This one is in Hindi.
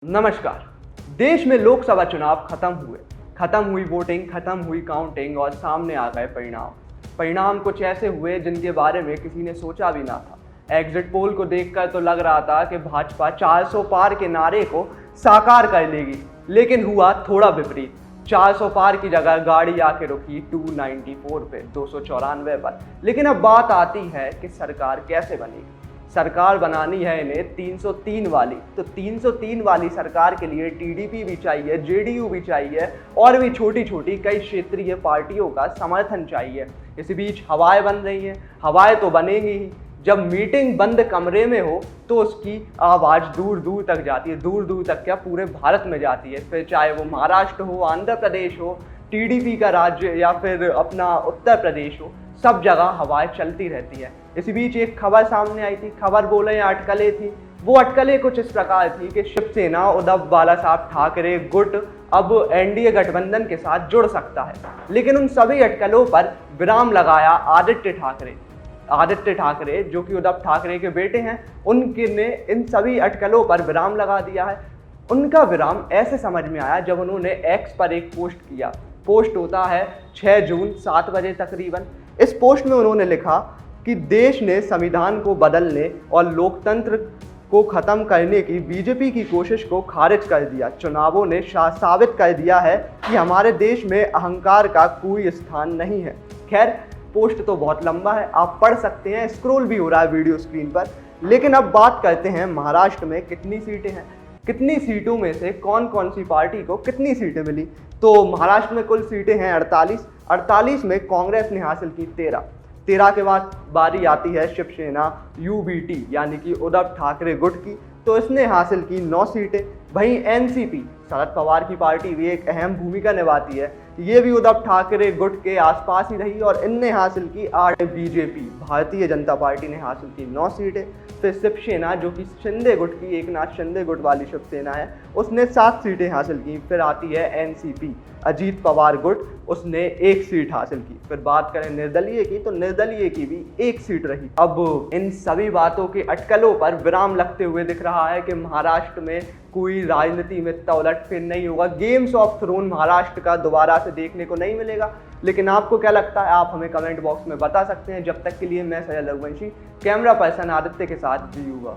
नमस्कार। देश में लोकसभा चुनाव खत्म हुई वोटिंग, खत्म हुई काउंटिंग और सामने आ गए परिणाम कुछ ऐसे हुए जिनके बारे में किसी ने सोचा भी ना था। एग्जिट पोल को देखकर तो लग रहा था कि भाजपा 400 पार के नारे को साकार कर लेगी, लेकिन हुआ थोड़ा विपरीत। 400 पार की जगह गाड़ी आके रुकी 294 पे, 294 पर। लेकिन अब बात आती है कि सरकार कैसे बनेगी। सरकार बनानी है इन्हें 303 वाली, तो 303 वाली सरकार के लिए टीडीपी भी चाहिए, जेडीयू भी चाहिए और भी छोटी छोटी कई क्षेत्रीय पार्टियों का समर्थन चाहिए। इस बीच हवाएं बन रही हैं। हवाएं तो बनेंगी ही। जब मीटिंग बंद कमरे में हो तो उसकी आवाज़ दूर दूर तक जाती है, दूर दूर तक क्या पूरे भारत में जाती है। फिर चाहे वो महाराष्ट्र हो, आंध्र प्रदेश हो, टीडीपी का राज्य या फिर अपना उत्तर प्रदेश हो, सब जगह हवाएं चलती रहती है। इसी बीच एक खबर सामने आई थी। खबर बोले या अटकलें थी। वो अटकलें कुछ इस प्रकार थी कि शिवसेना उद्धव बाला साहब ठाकरे गुट अब एनडीए गठबंधन के साथ जुड़ सकता है। लेकिन उन सभी अटकलों पर विराम लगाया आदित्य ठाकरे जो कि उद्धव ठाकरे के बेटे हैं, उनके ने इन सभी अटकलों पर विराम लगा दिया है। उनका विराम ऐसे समझ में आया जब उन्होंने एक्स पर एक पोस्ट किया। पोस्ट होता है 6 जून 7 बजे तकरीबन। इस पोस्ट में उन्होंने लिखा कि देश ने संविधान को बदलने और लोकतंत्र को खत्म करने की बीजेपी की कोशिश को खारिज कर दिया। चुनावों ने साबित कर दिया है कि हमारे देश में अहंकार का कोई स्थान नहीं है। खैर, पोस्ट तो बहुत लंबा है, आप पढ़ सकते हैं, स्क्रॉल भी हो रहा है वीडियो स्क्रीन पर। लेकिन अब बात करते हैं महाराष्ट्र में कितनी सीटें हैं, कितनी सीटों में से कौन कौन सी पार्टी को कितनी सीटें मिली। तो महाराष्ट्र में कुल सीटें हैं 48 में कांग्रेस ने हासिल की 13 के बाद बारी आती है शिवसेना यूबीटी यानी कि उद्धव ठाकरे गुट की, तो इसने हासिल की 9 सीटें। वहीं एनसीपी शरद पवार की पार्टी भी एक अहम भूमिका निभाती है, ये भी उद्धव ठाकरे गुट के आसपास ही रही और इनने हासिल की 8। बीजेपी भारतीय जनता पार्टी ने हासिल की 9 सीटें। फिर शिवसेना जो कि शिंदे गुट की, एकनाथ शिंदे गुट वाली शिवसेना है, उसने 7 सीटें हासिल की। फिर आती है एनसीपी अजीत पवार गुट, उसने 1 सीट हासिल की। फिर बात करें निर्दलीय की, तो निर्दलीय की भी 1 सीट रही। अब इन सभी बातों के अटकलों पर विराम लगते हुए दिख रहा है कि महाराष्ट्र में कोई राजनीति में उलट फेर नहीं होगा। गेम्स ऑफ थ्रोन महाराष्ट्र का दोबारा से देखने को नहीं मिलेगा। लेकिन आपको क्या लगता है, आप हमें कमेंट बॉक्स में बता सकते हैं। जब तक के लिए मैं सैयद रघुवंशी, कैमरा पर्सन आदित्य के साथ जी हुआ।